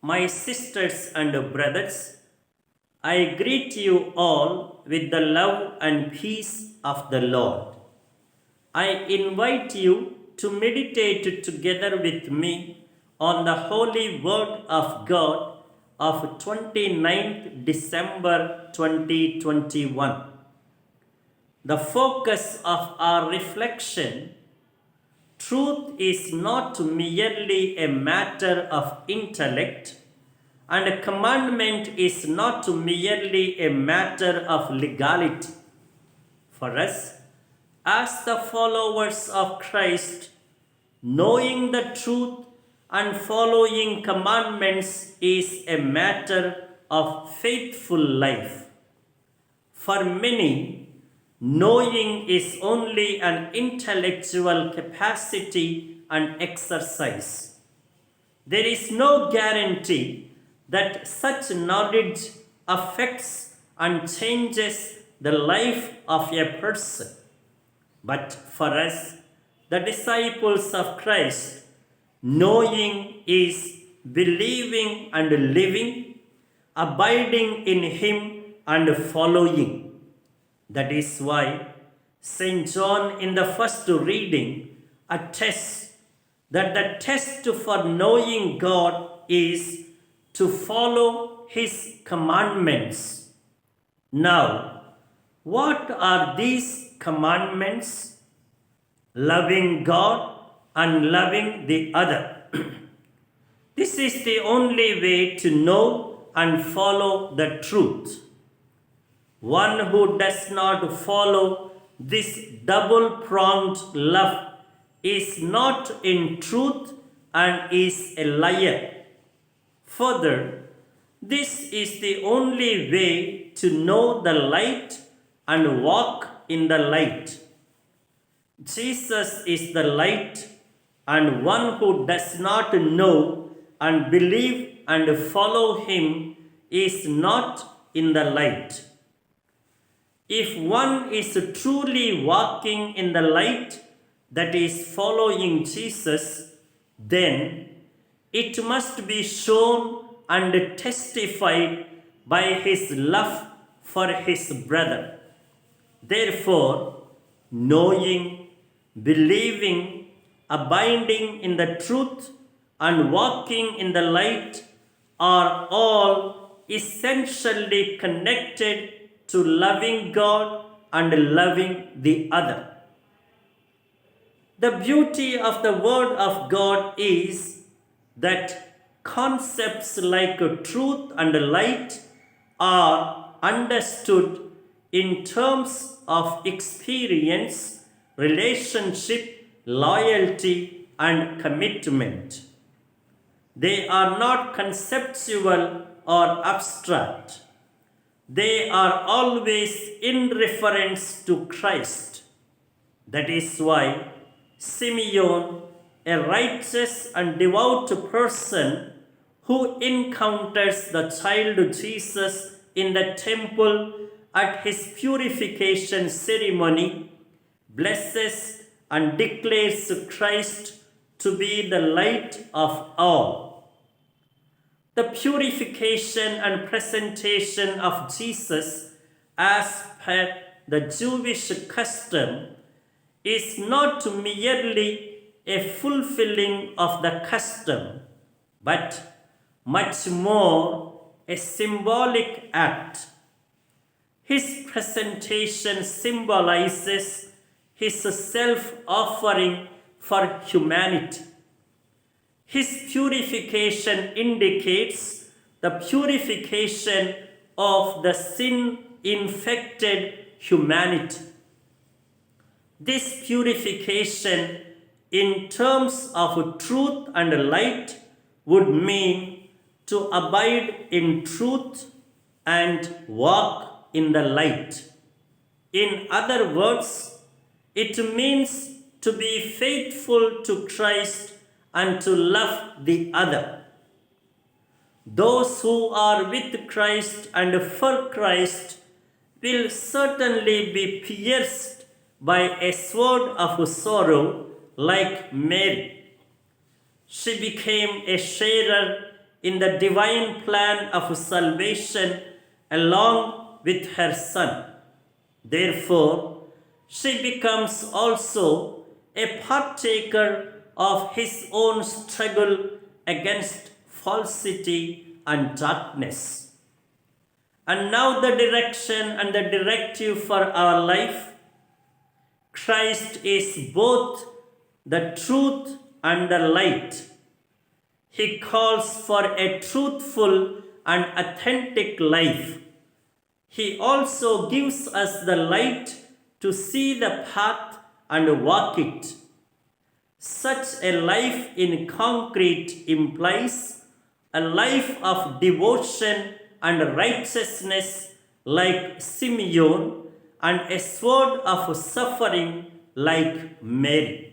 My sisters and brothers, I greet you all with the love and peace of the Lord. I invite you to meditate together with me on the holy word of God of 29th December 2021. The focus of our reflection: truth is not merely a matter of intellect, and a commandment is not merely a matter of legality. For us, as the followers of Christ, knowing the truth and following commandments is a matter of faithful life. For many, knowing is only an intellectual capacity and exercise. There is no guarantee that such knowledge affects and changes the life of a person. But for us, the disciples of Christ, knowing is believing and living, abiding in Him and following. That is why St. John in the first reading attests that the test for knowing God is to follow His commandments. Now, what are these commandments? Loving God and loving the other. This is the only way to know and follow the truth. One who does not follow this double-pronged love is not in truth and is a liar. Further, this is the only way to know the light and walk in the light. Jesus is the light, and one who does not know and believe and follow Him is not in the light. If one is truly walking in the light, that is following Jesus, then it must be shown and testified by his love for his brother. Therefore, knowing, believing, abiding in the truth, and walking in the light are all essentially connected to loving God and loving the other. The beauty of the Word of God is that concepts like truth and light are understood in terms of experience, relationship, loyalty, and commitment. They are not conceptual or abstract. They are always in reference to Christ. That is why Simeon, a righteous and devout person who encounters the child Jesus in the temple at his purification ceremony, blesses and declares Christ to be the light of all. The purification and presentation of Jesus as per the Jewish custom is not merely a fulfilling of the custom, but much more a symbolic act. His presentation symbolizes his self-offering for humanity. His purification indicates the purification of the sin-infected humanity. This purification in terms of truth and light would mean to abide in truth and walk in the light. In other words, it means to be faithful to Christ and to love the other. Those who are with Christ and for Christ will certainly be pierced by a sword of sorrow like Mary. She became a sharer in the divine plan of salvation along with her Son. Therefore, she becomes also a partaker of his own struggle against falsity and darkness. And now, the direction and the directive for our life. Christ is both the truth and the light. He calls for a truthful and authentic life. He also gives us the light to see the path and walk it. Such a life in concrete implies a life of devotion and righteousness like Simeon, and a sword of suffering like Mary.